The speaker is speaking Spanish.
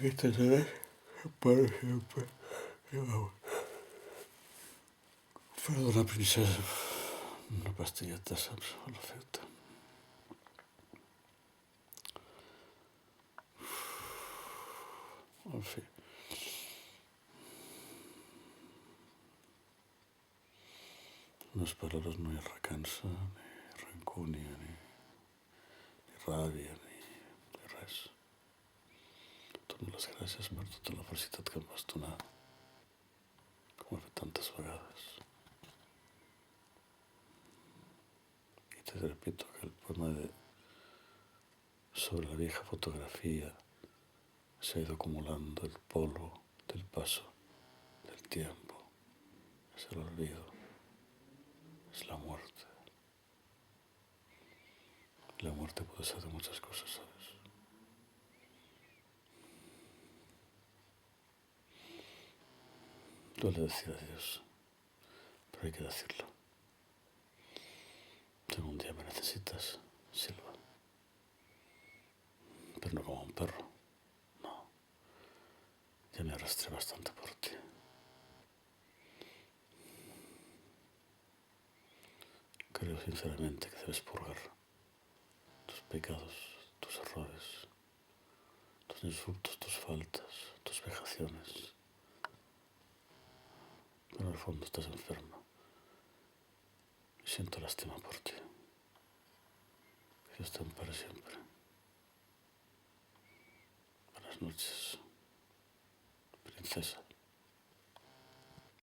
Esta será para siempre. Perdona, princesa. Una pastilleta saps l'efecte. En fi. En les paraules no hi ha recança, ni rancúnia, ni ràbia, ni res. Et dono les gràcies per tota la felicitat que em vas donar, com he fet tantes vegades. Y te repito que el poema sobre la vieja fotografía se ha ido acumulando el polvo del paso del tiempo. Es el olvido, es la muerte. La muerte puede ser de muchas cosas, ¿sabes? Duele decir adiós, pero hay que decirlo. Si algún día me necesitas, Silva. Pero no como un perro, no. Ya me arrastré bastante por ti. Creo sinceramente que debes purgar tus pecados, tus errores, tus insultos, tus faltas, tus vejaciones. Pero en el fondo estás enferma. Y siento lástima por ti. Que Dios te ampare siempre. Buenas noches, princesa.